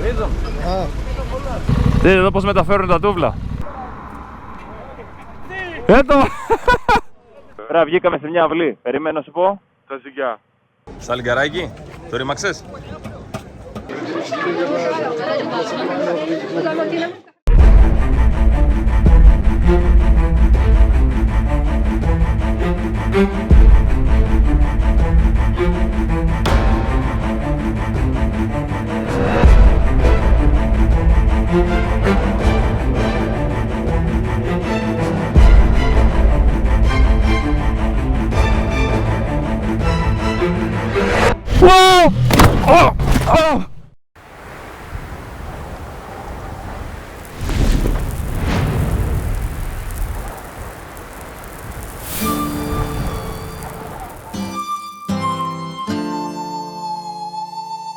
Ρίζο. Δείτε εδώ πως μεταφέρουν τα τούβλα. Έτω! Ωραία, βγήκαμε σε μια αυλή. Περιμένω να σου πω. Τα ζυγιά. Στα λιγκαράκι, το ρήμαξες.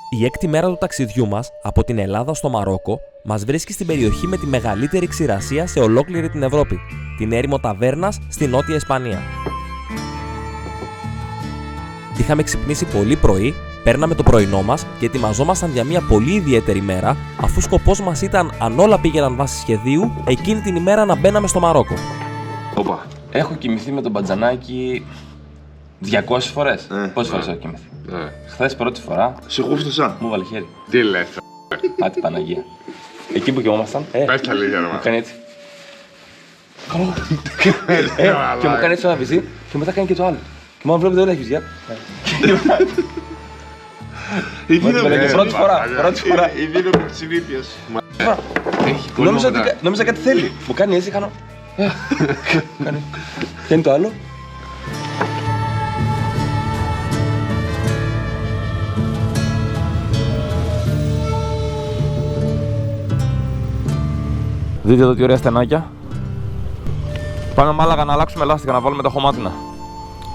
Η έκτη μέρα του ταξιδιού μας από την Ελλάδα στο Μαρόκο μας βρίσκει στην περιοχή με τη μεγαλύτερη ξηρασία σε ολόκληρη την Ευρώπη, την έρημο Ταβέρνας στη Νότια Ισπανία. Είχαμε ξυπνήσει πολύ πρωί, παίρναμε το πρωινό μας και ετοιμαζόμασταν για μια πολύ ιδιαίτερη μέρα, αφού σκοπός μας ήταν, αν όλα πήγαιναν βάσει σχεδίου, εκείνη την ημέρα να μπαίναμε στο Μαρόκο. Όπα, έχω κοιμηθεί με τον Μπατζανάκη 200 φορές. Πόσες φορές έχω κοιμηθεί? Χθες πρώτη φορά. Σε γούστασα. Μου βάλε χέρι. Τι λες? Άτι Παναγία. Εκεί που κοιμόμασταν. Πες τα λίγα ρε. Μου κάνει έτσι. Και μου κάνει έτσι ένα βυζί και μετά κάνει και το άλλο. Και μόνο βλέπετε δεν έχεις γεια. Πρώτη φορά. Η δύναμη της συνήθειας. Νόμιζα κάτι θέλει. Μου κάνει έτσι, κάνω. Και είναι το άλλο. Δείτε εδώ τι ωραία στενάκια. Πάμε Μάλαγα να αλλάξουμε λάστιχα, να βάλουμε τα χωμάτινα.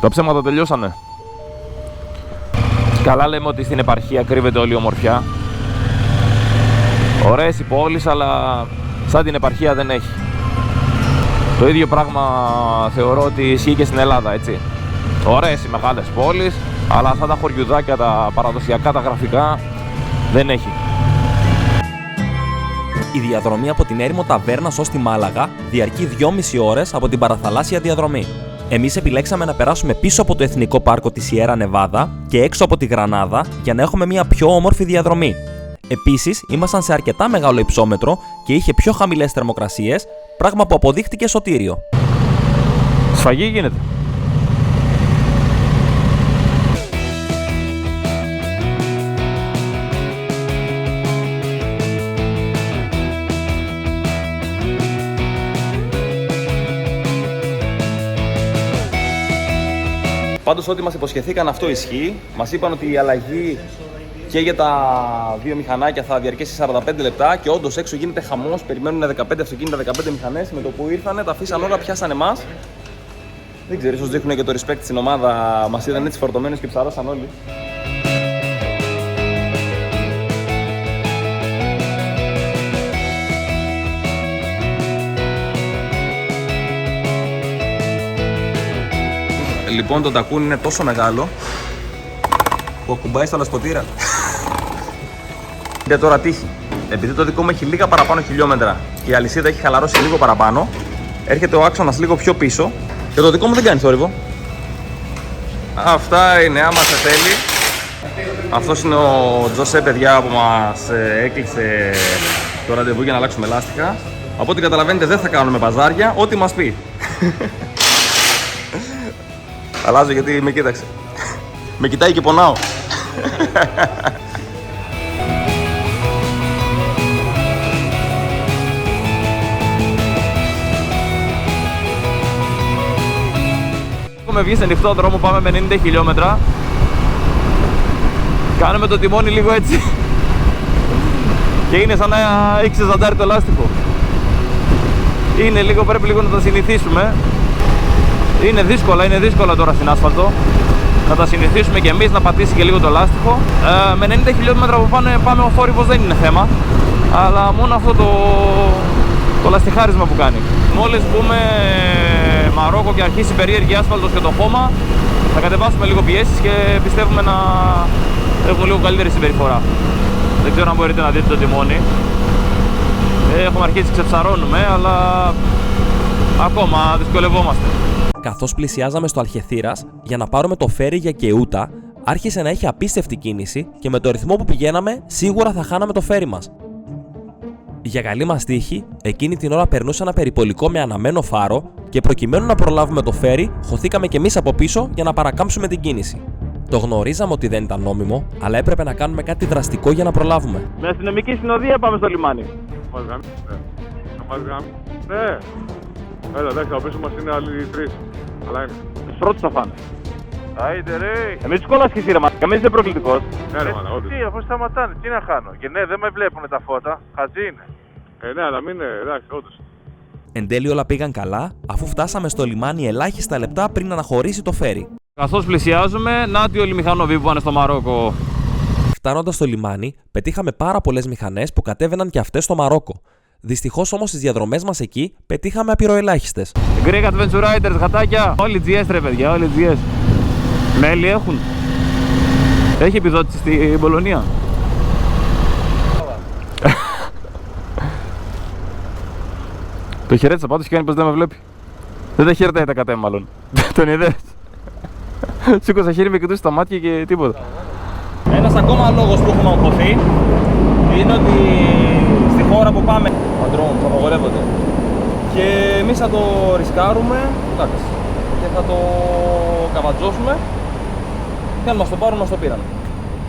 Τα ψέματα τελειώσανε. Καλά λέμε ότι στην επαρχία κρύβεται όλη η ομορφιά. Ωραίες οι πόλεις, αλλά σαν την επαρχία δεν έχει. Το ίδιο πράγμα θεωρώ ότι ισχύει και στην Ελλάδα, έτσι. Ωραίες οι μεγάλες πόλεις, αλλά αυτά τα χωριουδάκια, τα παραδοσιακά, τα γραφικά, δεν έχει. Η διαδρομή από την έρημο Ταβέρνας ως τη Μάλαγα διαρκεί 2,5 ώρες από την παραθαλάσσια διαδρομή. Εμείς επιλέξαμε να περάσουμε πίσω από το Εθνικό Πάρκο της Σιέρα Νεβάδα και έξω από τη Γρανάδα για να έχουμε μια πιο όμορφη διαδρομή. Επίσης, ήμασταν σε αρκετά μεγάλο υψόμετρο και είχε πιο χαμηλές θερμοκρασίες, πράγμα που αποδείχτηκε σωτήριο. Σφαγή γίνεται. Πάντως ό,τι μας υποσχεθήκαν αυτό ισχύει. Μας είπαν ότι η αλλαγή και για τα δύο μηχανάκια θα διαρκέσει 45 λεπτά και όντως έξω γίνεται χαμός. Περιμένουν 15 αυτοκίνητα, 15 μηχανές. Με το που ήρθανε, τα αφήσαν όλα, πιάσαν εμάς. Δεν ξέρω, ίσως δείχνουν και το respect στην ομάδα. Μας είδαν έτσι φορτωμένους και ψαρώσαν όλοι. Λοιπόν, το τακούνι είναι τόσο μεγάλο που ακουμπάει στα λασποτήρα. Είναι τώρα τύχη. Επειδή το δικό μου έχει λίγα παραπάνω χιλιόμετρα και η αλυσίδα έχει χαλαρώσει λίγο παραπάνω, έρχεται ο άξονας λίγο πιο πίσω και το δικό μου δεν κάνει θόρυβο. Αυτά είναι, άμα σε θέλει. Αυτός είναι ο Τζοσέ, παιδιά, που μας έκλεισε το ραντεβού για να αλλάξουμε λάστιχα. Από ό,τι καταλαβαίνετε δεν θα κάνουμε μπαζάρια, ό,τι μας πει. Αλλάζω γιατί με κοίταξε. Με κοιτάει και πονάω. Έχουμε βγει σε ανοιχτό δρόμο, πάμε με 90 χιλιόμετρα. Κάνουμε το τιμόνι λίγο έτσι. Και είναι σαν να έχει ξεζαντάρει το λάστιχο. Είναι λίγο, πρέπει λίγο να τα συνηθίσουμε. Είναι δύσκολα τώρα στην άσφαλτο. Να τα συνηθίσουμε και εμείς, να πατήσει και λίγο το λάστιχο. Με 90 χιλιόμετρα που πάμε, ο θόρυβος δεν είναι θέμα. Αλλά μόνο αυτό το λαστιχάρισμα που κάνει. Μόλις μπούμε Μαρόκο και αρχίσει η περίεργη άσφαλτος και το χώμα, θα κατεβάσουμε λίγο πιέσεις και πιστεύουμε να έχουμε λίγο καλύτερη συμπεριφορά. Δεν ξέρω αν μπορείτε να δείτε το τιμόνι. Έχουμε αρχίσει, ξεψαρώνουμε, αλλά ακόμα δυσκολευόμαστε. Καθώς πλησιάζαμε στο Αλχεθήρας για να πάρουμε το φέρι για Κεούτα, άρχισε να έχει απίστευτη κίνηση και με το ρυθμό που πηγαίναμε σίγουρα θα χάναμε το φέρι μας. Για καλή μας τύχη, εκείνη την ώρα περνούσε ένα περιπολικό με αναμένο φάρο και προκειμένου να προλάβουμε το φέρι, χωθήκαμε κι εμείς από πίσω για να παρακάμψουμε την κίνηση. Το γνωρίζαμε ότι δεν ήταν νόμιμο, αλλά έπρεπε να κάνουμε κάτι δραστικό για να προλάβουμε. Με αστυνομική συνοδεία πάμε στο λιμάνι. Μας γάμει. Ναι. Έλα, εντάξει, από πίσω μας είναι άλλοι 3. Αλλά είναι. Τους πρώτους θα φάνε. Άιντε ρε. Εμείς τους κόλλας και εσύ ρε μα, κανείς δεν είναι προκλητικός. Ναι ρε μάνα, όντως. Τι, αφού σταματάνε, τι να χάνω. Και ναι, δεν με βλέπουν τα φώτα. Χατζή είναι. Ναι, αλλά μην είναι, εντάξει, όντως. Εν τέλει όλα πήγαν καλά, αφού φτάσαμε στο λιμάνι ελάχιστα λεπτά πριν αναχωρήσει το φέρι. Καθώς πλησιάζουμε, να τι όλοι οι μηχανόβοι που πάνε στο Μαρόκο. Φτάνοντας στο λιμάνι, πετύχαμε πάρα πολλές μηχανές που κατέβαιναν και αυτές στο Μαρόκο. Δυστυχώς όμως στις διαδρομές μας εκεί πετύχαμε απειροελάχιστες. Greek Adventure Riders, γατάκια. Όλοι GS ρε παιδιά, όλοι GS. Μέλη έχουν. Έχει επιδότηση στην Πολωνία. Το χαιρέτησα πάντως και κάνει πως δεν με βλέπει. Δεν τα χαιρετάει τα κατέ μάλλον. Τον είδες. Σήκωσα χέρι, με κοιτούσε στα μάτια και τίποτα. Ένας ακόμα λόγος που έχουμε αγχωθεί είναι ότι στη χώρα που πάμε παντρών που απαγορεύονται και εμείς θα το ρισκάρουμε, εντάξει, και θα το καβατζώσουμε και αν μας το πάρουν μας το πήραν.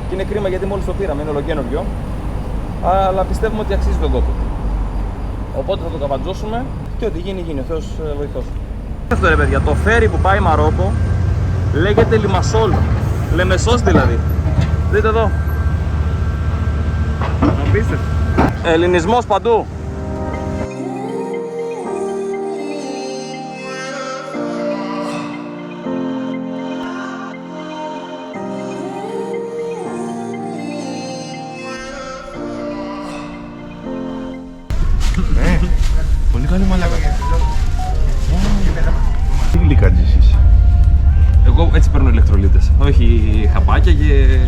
Και είναι κρίμα γιατί μόλις το πήραμε, είναι ολοκαίνουργιο, αλλά πιστεύουμε ότι αξίζει τον κόπο. Οπότε θα το καβατζώσουμε και ό,τι γίνει γίνει, ο Θεός βοηθός. Αυτό ρε παιδιά, το φέρι που πάει Μαρόκο λέγεται Λιμασόλ, Λεμεσός δηλαδή. Δείτε εδώ. Απίστευτο. Ελληνισμός παντού. Πολύ καλή μαλάκα. Τι γλυκάτζεις είσαι. Εγώ έτσι παίρνω ηλεκτρολίτες. Όχι χαπάκια και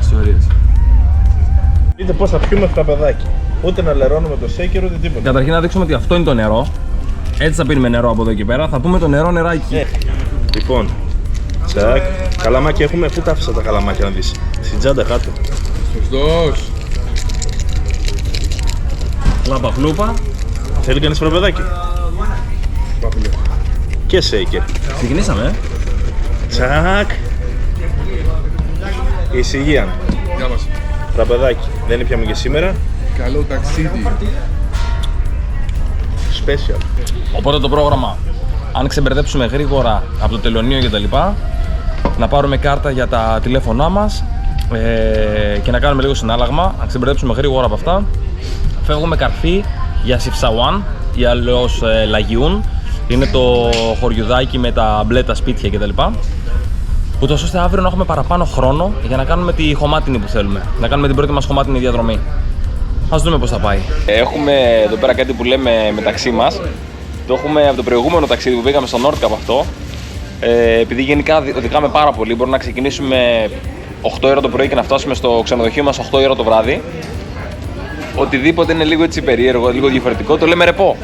ιστορίες. Δείτε πώς θα πιούμε αυτά τα παιδάκια. Ούτε να λερώνουμε το σέικερ ούτε τίποτα. Καταρχήν να δείξουμε ότι αυτό είναι το νερό. Έτσι θα πίνουμε νερό από εδώ και πέρα. Θα πούμε το νερό νεράκι. Λοιπόν, τσακ. Καλαμάκια έχουμε. Πού τα άφησα τα καλαμάκια να δεις. Στην τσάντα κάτω. Σωστός. Λάπα φλούπα. Θέλει κανείς προπεδάκι. Και σέικερ. Ξεκινήσαμε. Τσακ. Εισηγείαν. Γεια μας. Τραπεδάκι. Δεν ήπιαμε και σήμερα. Καλό ταξίδι. Special. Οπότε το πρόγραμμα, αν ξεμπερδέψουμε γρήγορα από το τελωνείο και τα λοιπά, να πάρουμε κάρτα για τα τηλέφωνά μας και να κάνουμε λίγο συνάλλαγμα. Αν ξεμπερδέψουμε γρήγορα από αυτά, φεύγουμε Καρφί για Σιφσαουάν ή αλλιώς Λαγιούν. Είναι το χωριουδάκι με τα μπλε τα σπίτια κτλ. Ούτως ώστε αύριο να έχουμε παραπάνω χρόνο για να κάνουμε τη χωμάτινη που θέλουμε. Να κάνουμε την πρώτη μας χωμάτινη διαδρομή. Ας δούμε πώς θα πάει. Έχουμε εδώ πέρα κάτι που λέμε μεταξύ μας. Το έχουμε από το προηγούμενο ταξίδι που πήγαμε στο Νόρτκα από αυτό. Επειδή γενικά οδηγάμε πάρα πολύ, μπορούμε να ξεκινήσουμε 8 ώρα το πρωί και να φτάσουμε στο ξενοδοχείο μας 8 ώρα το βράδυ. Οτιδήποτε είναι λίγο έτσι περίεργο, λίγο διαφορετικό, το λέμε ρεπό.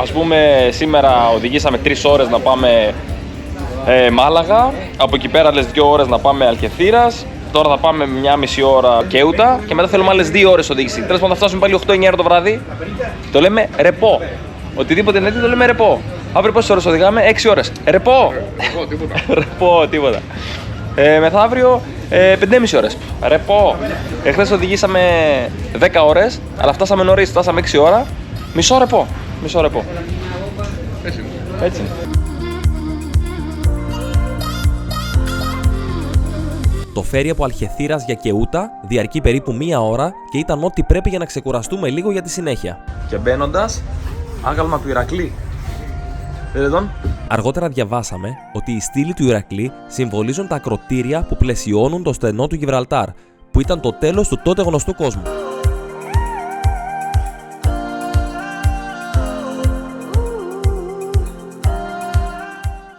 Ας πούμε, σήμερα οδηγήσαμε 3 ώρες να πάμε Μάλαγα, από εκεί πέρα άλλες 2 ώρες να πάμε Αλχεθήρας. Τώρα θα πάμε 1,5 ώρα Κεούτα και μετά θέλουμε άλλες 2 ώρες οδήγηση. Τέλος πάντων θα φτάσουμε πάλι 8-9 ώρα το βράδυ. Το λέμε ρεπό. Οτιδήποτε είναι το λέμε ρεπό. Αύριο πόσες ώρες οδηγάμε? 6 ώρες. Ρεπό! Ρεπό, τίποτα. Μεθαύριο 5,5 ώρες. Ρεπό. Χθες οδηγήσαμε 10 ώρες, αλλά φτάσαμε νωρίς, φτάσαμε 6 ώρα. Μισό ρεπό. Μισό ρεπό. Έτσι είναι. Το φέρι από Αλχεθήρας για Κεούτα διαρκεί περίπου 1 ώρα και ήταν ό,τι πρέπει για να ξεκουραστούμε λίγο για τη συνέχεια. Και μπαίνοντας, άγαλμα του Ηρακλή. Δείτε τον. Αργότερα διαβάσαμε ότι οι στήλοι του Ηρακλή συμβολίζουν τα ακρωτήρια που πλαισιώνουν το στενό του Γιβραλτάρ, που ήταν το τέλος του τότε γνωστού κόσμου.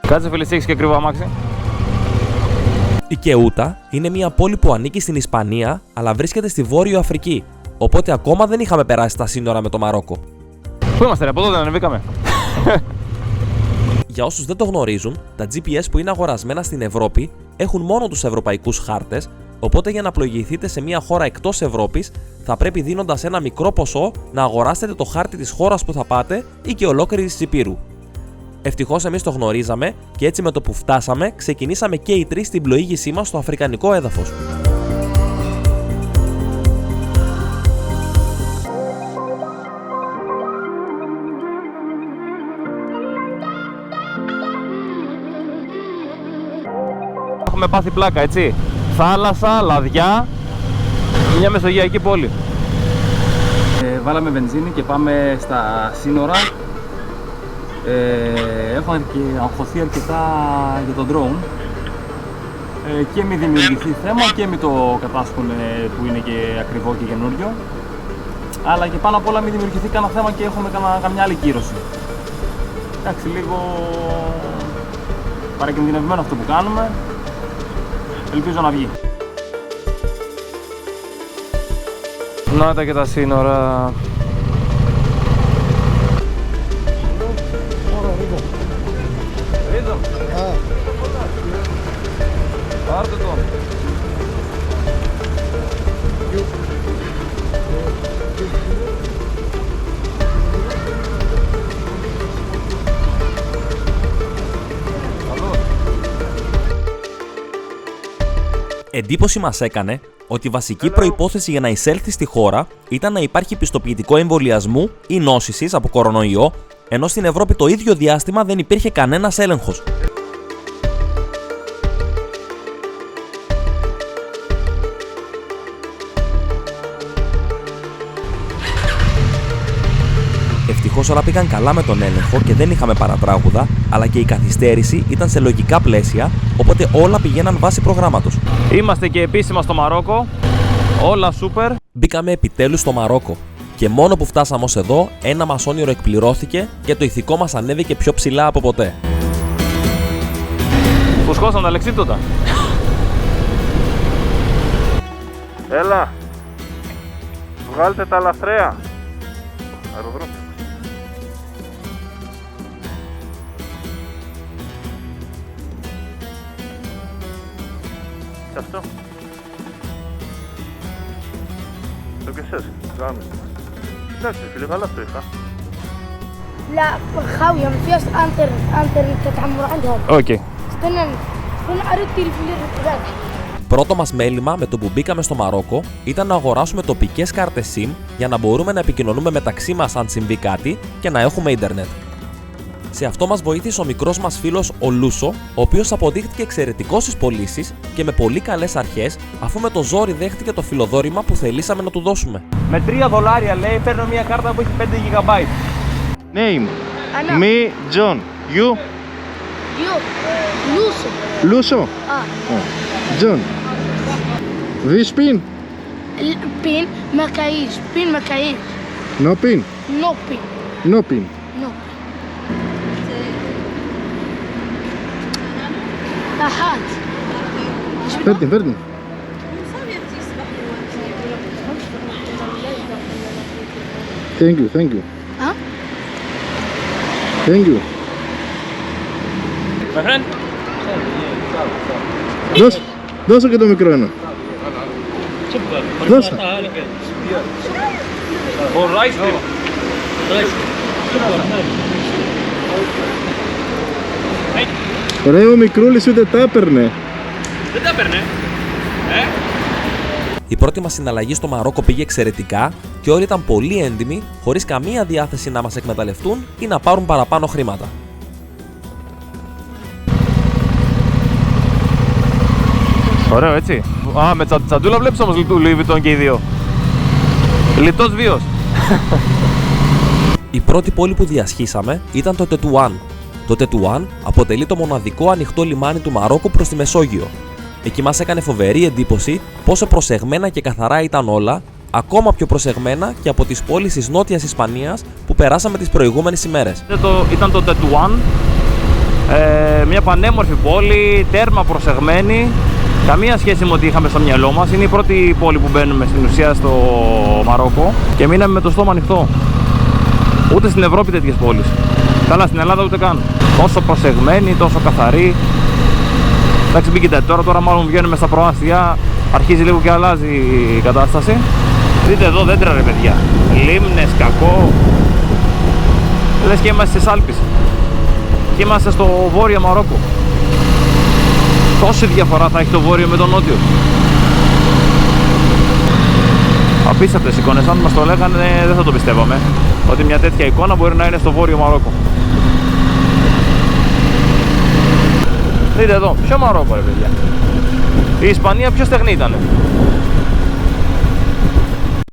Κάτσε φίλε, έχεις και κρύβο αμάξι. Η Κεούτα είναι μια πόλη που ανήκει στην Ισπανία, αλλά βρίσκεται στη Βόρειο Αφρική, οπότε ακόμα δεν είχαμε περάσει τα σύνορα με το Μαρόκο. Πού είμαστε, ρε, από εδώ δεν ανεβήκαμε? Για όσους δεν το γνωρίζουν, τα GPS που είναι αγορασμένα στην Ευρώπη έχουν μόνο τους ευρωπαϊκούς χάρτες, οπότε για να πλοηγηθείτε σε μια χώρα εκτός Ευρώπης, θα πρέπει δίνοντας ένα μικρό ποσό να αγοράσετε το χάρτη της χώρας που θα πάτε ή και ολόκληρης της Υπήρου. Ευτυχώς εμείς το γνωρίζαμε και έτσι με το που φτάσαμε, ξεκινήσαμε και οι τρεις την πλοήγησή μας στο αφρικανικό έδαφος. Έχουμε πάθει πλάκα, έτσι. Θάλασσα, λαδιά, μια μεσογειακή πόλη. Βάλαμε βενζίνη και πάμε στα σύνορα. Έχω και αγχωθεί αρκετά για τον drone και μη δημιουργηθεί θέμα και μη το κατάσχουν που είναι και ακριβό και καινούριο, αλλά και πάνω απ' όλα μη δημιουργηθεί κανένα θέμα και έχουμε καμιά άλλη κύρωση. Εντάξει, λίγο παρακινδυνευμένο αυτό που κάνουμε, ελπίζω να βγει. Να τα και τα σύνορα. Πάρτε το. Εντύπωση μας έκανε ότι η βασική προϋπόθεση για να εισέλθει στη χώρα ήταν να υπάρχει πιστοποιητικό εμβολιασμού ή νόσησης από κορονοϊό, ενώ στην Ευρώπη το ίδιο διάστημα δεν υπήρχε κανένας έλεγχος. Ευτυχώς όλα πήγαν καλά με τον έλεγχο και δεν είχαμε παρατράγουδα, αλλά και η καθυστέρηση ήταν σε λογικά πλαίσια, οπότε όλα πηγαίναν βάσει προγράμματος. Είμαστε και επίσημα στο Μαρόκο. Όλα σούπερ. Μπήκαμε επιτέλους στο Μαρόκο και μόνο που φτάσαμε ως εδώ, ένα μας όνειρο εκπληρώθηκε και το ηθικό μας ανέβηκε πιο ψηλά από ποτέ. Φουσκώσαν τα λεξίπτωτα. Έλα. Βγάλτε τα λαθρέα. Αεροδρόμιο. Και αυτό. Το και εσείς. Γάμε. Εντάξει φίλε, καλά το είχα. لا خاوية ما فيهاش انترنت تعمر عندها. Okay. استنى ارد تليفون. Πρώτο μας μέλημα με το που μπήκαμε στο Μαρόκο ήταν να αγοράσουμε τοπικές κάρτες SIM για να μπορούμε να επικοινωνούμε μεταξύ μας αν συμβεί κάτι και να έχουμε ίντερνετ. Σε αυτό μας βοήθησε ο μικρός μας φίλος ο Λούσο, ο οποίος αποδείχτηκε εξαιρετικός στις πωλήσεις και με πολύ καλές αρχές, αφού με το ζόρι δέχτηκε το φιλοδόρημα που θελήσαμε να του δώσουμε. Με $3 λέει παίρνω μια κάρτα που έχει 5 GB. Name. انا Me, John. You? يو لوسو. Luso. John. This pin? البين ما كاينش بين ما كاينش No pin. نو بين No pin. نو هات Φέρνει. Thank you. ها Thank you. My friend. Δώσε και το μικρό ένα. Δώσε. For ice cream. Ρε, ο μικρούλης ούτε τα έπαιρνε. Δεν τα παίρνε. Η πρώτη μας συναλλαγή στο Μαρόκο πήγε εξαιρετικά και όλοι ήταν πολύ έντιμοι, χωρίς καμία διάθεση να μας εκμεταλλευτούν ή να πάρουν παραπάνω χρήματα. Ωραίο, έτσι. Α, με τσαντούλα βλέπεις όμως Louis Vuitton και οι δύο. Λιτός βίος. Η πρώτη πόλη που διασχίσαμε ήταν το Τετουάν. Το Τετουάν αποτελεί το μοναδικό ανοιχτό λιμάνι του Μαρόκου προς τη Μεσόγειο. Εκεί μας έκανε φοβερή εντύπωση πόσο προσεγμένα και καθαρά ήταν όλα, ακόμα πιο προσεγμένα και από τις πόλεις της Νότιας Ισπανίας που περάσαμε τις προηγούμενες ημέρες. Ήταν το Τετουάν, μια πανέμορφη πόλη, τέρμα προσεγμένη, Καμία σχέση με ό,τι είχαμε στο μυαλό μας. Είναι η πρώτη πόλη που μπαίνουμε στην ουσία στο Μαρόκο και μείναμε με το στόμα ανοιχτό. Ούτε στην Ευρώπη τέτοιες πόλεις. Καλά, στην Ελλάδα ούτε καν. Τόσο προσεγμένη, τόσο καθαρή. Εντάξει, μην κοιτάτε τώρα μάλλον βγαίνουμε στα προάστια. Αρχίζει λίγο και αλλάζει η κατάσταση. Δείτε εδώ δέντρα ρε παιδιά. Λίμνες, κακό. Λες και είμαστε στις Άλπεις. Και είμαστε στο βόρειο Μαρόκο. Τόση διαφορά θα έχει το βόρειο με το νότιο. Απίστευτες εικόνες, αν μας το λέγανε δεν θα το πιστεύαμε. Ότι μια τέτοια εικόνα μπορεί να είναι στο βόρειο Μαρόκο. Δείτε εδώ, ποιο Μαρόκο ρε παιδιά. Η Ισπανία πιο στεγνή ήτανε.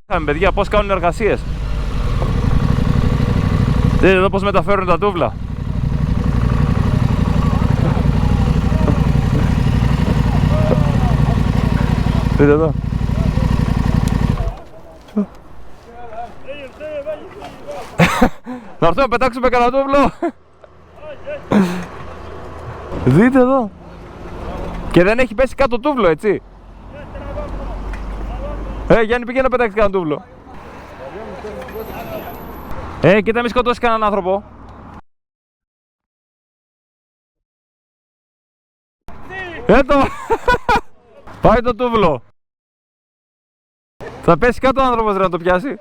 Είχαμε παιδιά πώς κάνουν εργασίες. Δείτε εδώ πώς μεταφέρουν τα τούβλα. Δείτε εδώ. Να έρθουμε να πετάξουμε κανένα τούβλο. Δείτε εδώ. Και δεν έχει πέσει κάτω τούβλο, έτσι. Γιάννη, πήγαινε να πετάξει κανένα τούβλο. Κοίτα μη σκοτώσει κανέναν άνθρωπο. Πάει το τούβλο. Θα πέσει κάτω ο άνθρωπος ρε, να το πιάσει.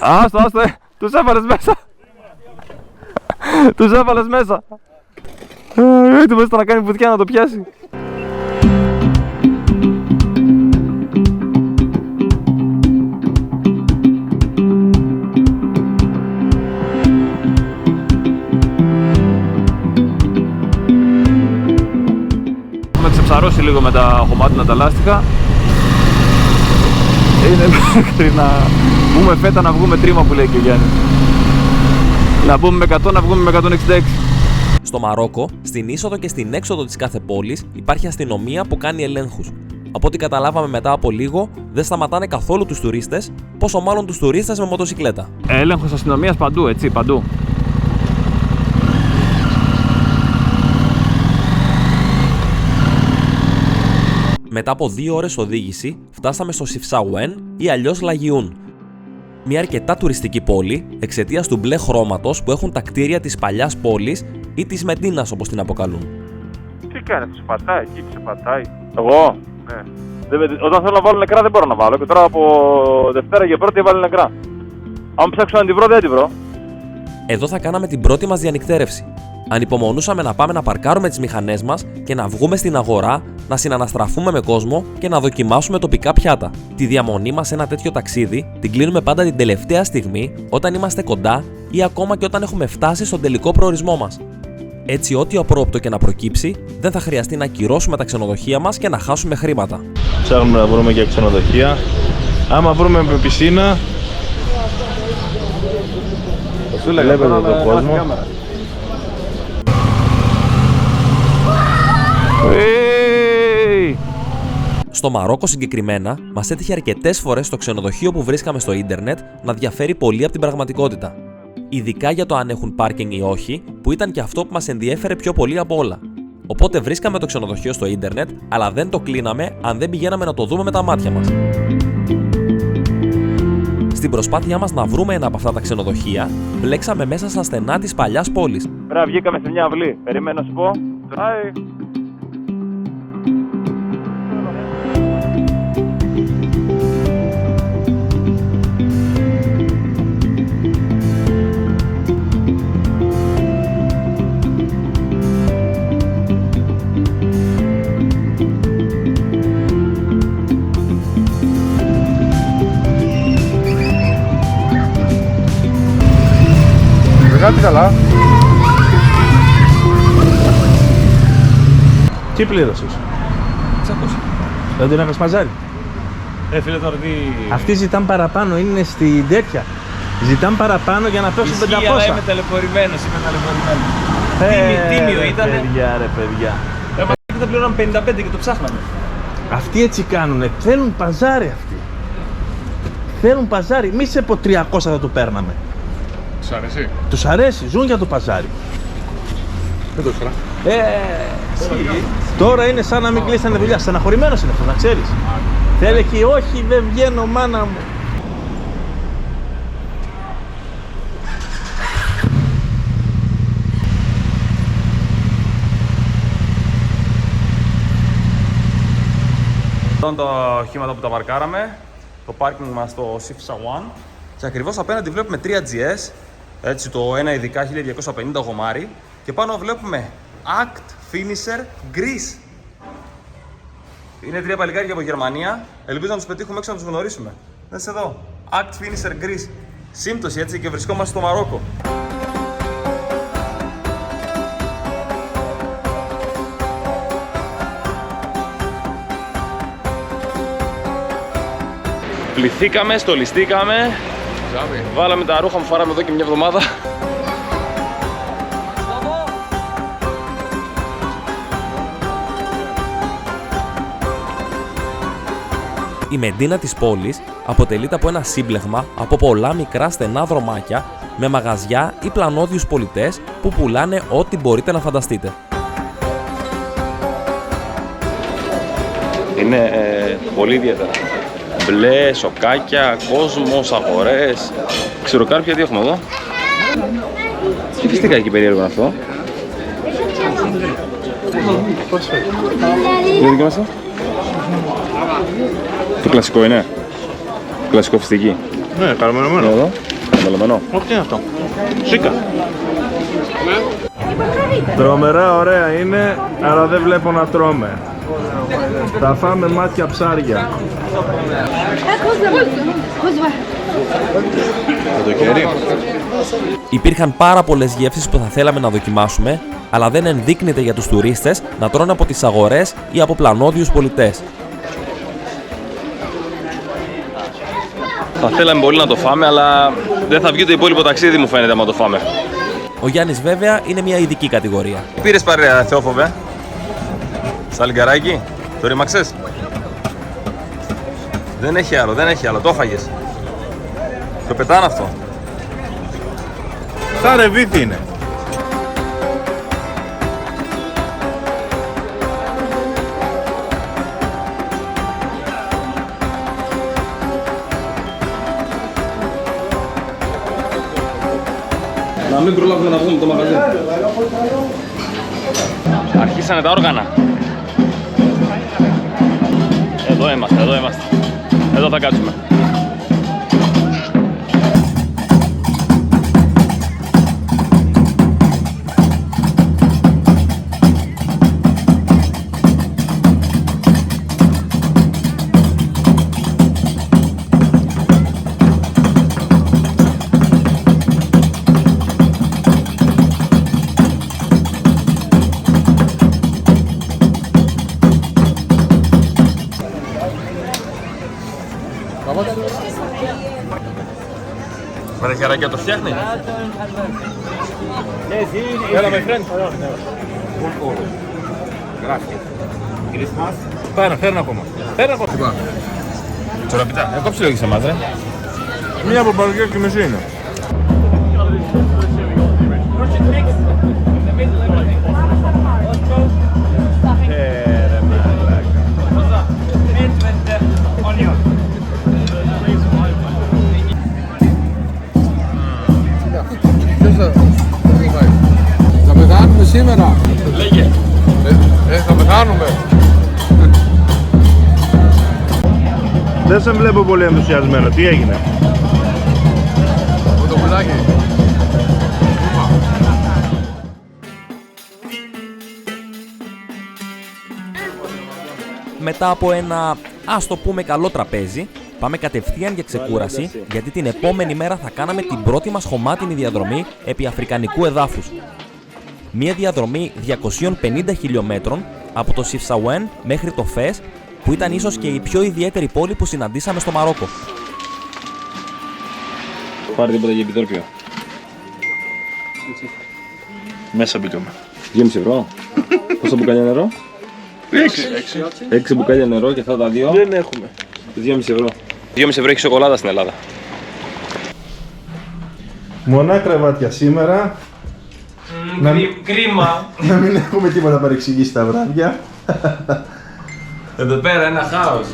Άστο, τους έβαλες μέσα. Τους έβαλες μέσα. Έτοιμος να κάνει βουτιά να το πιάσει. Έχουμε ξεψαρώσει λίγο με τα χωμάτινα τα λάστιχα. Είναι μέχρι να βγούμε φέτα, να βγούμε τρίμα που λέει και ο Γιάννης. Να μπούμε με 100, να βγούμε με 166. Στο Μαρόκο, στην είσοδο και στην έξοδο της κάθε πόλης υπάρχει αστυνομία που κάνει ελέγχους. Από ό,τι καταλάβαμε μετά από λίγο, δεν σταματάνε καθόλου τους τουρίστες, πόσο μάλλον τους τουρίστες με μοτοσικλέτα. Έλεγχος αστυνομίας παντού, έτσι, παντού. Μετά από 2 ώρες οδήγηση, φτάσαμε στο Σιφσαουέν ή αλλιώς Λαγιούν. Μια αρκετά τουριστική πόλη εξαιτίας του μπλε χρώματος που έχουν τα κτίρια της παλιάς πόλης ή της Μεντίνας όπως την αποκαλούν. Τι κάνετε, σε πατάει εκεί, σε πατάει. Εγώ, Ναι. όταν θέλω να βάλω νεκρά δεν μπορώ να βάλω και τώρα από Δευτέρα και Πρώτη έβαλε νεκρά. Αν ψάξω να την βρω δεν την βρω. Εδώ θα κάναμε την πρώτη μας διανυκτέρευση. Ανυπομονούσαμε να πάμε να παρκάρουμε τις μηχανές μας και να βγούμε στην αγορά, να συναναστραφούμε με κόσμο και να δοκιμάσουμε τοπικά πιάτα. Τη διαμονή μας σε ένα τέτοιο ταξίδι την κλείνουμε πάντα την τελευταία στιγμή, όταν είμαστε κοντά ή ακόμα και όταν έχουμε φτάσει στον τελικό προορισμό μας. Έτσι, ό,τι απρόοπτο και να προκύψει, δεν θα χρειαστεί να ακυρώσουμε τα ξενοδοχεία μας και να χάσουμε χρήματα. Ψάχνουμε να βρούμε για ξενοδοχεία. Άμα βρούμε με πισίνα, βλέπετε τον κόσμο. Στο Μαρόκο συγκεκριμένα, μας έτυχε αρκετές φορές το ξενοδοχείο που βρίσκαμε στο ίντερνετ να διαφέρει πολύ από την πραγματικότητα. Ειδικά για το αν έχουν πάρκινγκ ή όχι, που ήταν και αυτό που μας ενδιέφερε πιο πολύ από όλα. Οπότε βρίσκαμε το ξενοδοχείο στο ίντερνετ, αλλά δεν το κλείναμε αν δεν πηγαίναμε να το δούμε με τα μάτια μας. Στην προσπάθειά μας να βρούμε ένα από αυτά τα ξενοδοχεία, μπλέξαμε μέσα στα στενά της παλιάς πόλης. Πρέπει βγήκαμε σε μια αυλή. Περιμένω να σου πω. Κάτι καλά. Τι πλήρωσες? 600. Δεν την έχεις μαζάρει? Φίλε τώρα τι... Αυτοί ζητάνε παραπάνω, είναι στην τέτοια. Ζητάνε παραπάνω για να πέσουν 500. Είμαι ταλαιπωρημένος, Τίμιο ήτανε. Παιδιά ρε παιδιά. Θα πληρώναμε 55 και το ψάχναμε. Αυτοί έτσι κάνουνε, θέλουν παζάρι αυτοί. Θέλουν παζάρι, μη σε από 300 θα το παίρναμε. Τους αρέσει? Τους αρέσει, ζουν για το παζάρι. Δεν το ήξερα. Τώρα είναι σαν να μην κλείσανε δουλειά. Στεναχωρημένος είναι αυτό, να ξέρεις. Θέλει εκεί, όχι, δεν βγαίνω, μάνα μου. Εδώ είναι τα οχήματα που τα παρκάραμε. Το πάρκινγκ μας στο Sifsa One. Και ακριβώς απέναντι βλέπουμε 3GS. Έτσι, το ένα ειδικά 1250 γομάρι. Και πάνω βλέπουμε Act Finisher Greece. Είναι 3 παλικάρια από Γερμανία. Ελπίζω να τους πετύχουμε έξω να τους γνωρίσουμε. Δες εδώ. Act Finisher Greece. Σύμπτωση έτσι και βρισκόμαστε στο Μαρόκο. Πληθήκαμε, στολιστήκαμε. Βάλαμε τα ρούχα που φοράμε εδώ και μια εβδομάδα. Η Μεντίνα της πόλης αποτελείται από ένα σύμπλεγμα από πολλά μικρά στενά δρομάκια με μαγαζιά ή πλανόδιους πολιτές που πουλάνε ό,τι μπορείτε να φανταστείτε. Είναι πολύ ιδιαίτερα. Μπλε, σοκάκια, κόσμος, αγορές. Ξηροκάρπια, τι έχουμε εδώ. Τι φυσικά εκεί περίεργο είναι αυτό. Τι είναι αυτό. Το κλασικό είναι. Κλασικό φιστική. Ναι, καλομερωμένο. Εδώ. Καλομερωμένο. Όχι, τι είναι αυτό. Σίκα. Τρομερά ωραία είναι, αλλά δεν βλέπω να τρώμε. Θα φάμε μάτια ψάρια. Το κέρι. Υπήρχαν πάρα πολλές γεύσεις που θα θέλαμε να δοκιμάσουμε, αλλά δεν ενδείκνυται για τους τουρίστες να τρώνε από τις αγορές ή από πλανόδιους πολιτές. Θα θέλαμε πολύ να το φάμε, αλλά δεν θα βγει το υπόλοιπο ταξίδι μου φαίνεται άμα το φάμε. Ο Γιάννης βέβαια είναι μια ειδική κατηγορία. Τι πήρες παρέα, Θεόφοβε? Σαλιγκαράκι, το ρήμαξες? Δεν έχει άλλο, δεν έχει άλλο, το έφαγες. Το πετάνε αυτό. Σαν ρεβίθι είναι. Να μην προλάβουμε να βγούμε το μαγαζί. Αρχίσανε τα όργανα. Εδώ είμαστε, εδώ είμαστε. Εδώ θα κάτσουμε. Μέρα χεράκια το φτιάχνει. Έλα με friend. Φέρνω ακόμα. Τσοραπιτά, κόψε λίγο σε εμάς, ρε. Μία από παρουσία και μισή είναι. Θα πεθάνουμε σήμερα. Λέγε. Θα πεθάνουμε. Δεν σε βλέπω πολύ ενθουσιασμένο. Τι έγινε? Από το πουλάκι. Μετά από ένα, ας το πούμε, καλό τραπέζι, πάμε κατευθείαν για ξεκούραση, γιατί την επόμενη μέρα θα κάναμε την πρώτη μας χωμάτινη διαδρομή επί αφρικανικού εδάφους. Μία διαδρομή 250 χιλιόμετρων από το Sifsawen μέχρι το Φες, που ήταν ίσως και η πιο ιδιαίτερη πόλη που συναντήσαμε στο Μαρόκο. Πάρε τίποτα για επιτρόπιο. Μέσα μπήκαμε. 2,5 ευρώ. Πόσα μπουκάλια νερό? 6 μπουκάλια νερό και αυτά τα δύο. Δεν έχουμε. 2,5 ευρώ. 2,5 ευρώ έχει σοκολάτα στην Ελλάδα. Μονά κρεβάτια σήμερα. Κρίμα. Να μην έχουμε τίποτα παρεξηγήσει τα βράδια. Εδώ πέρα ένα χάος.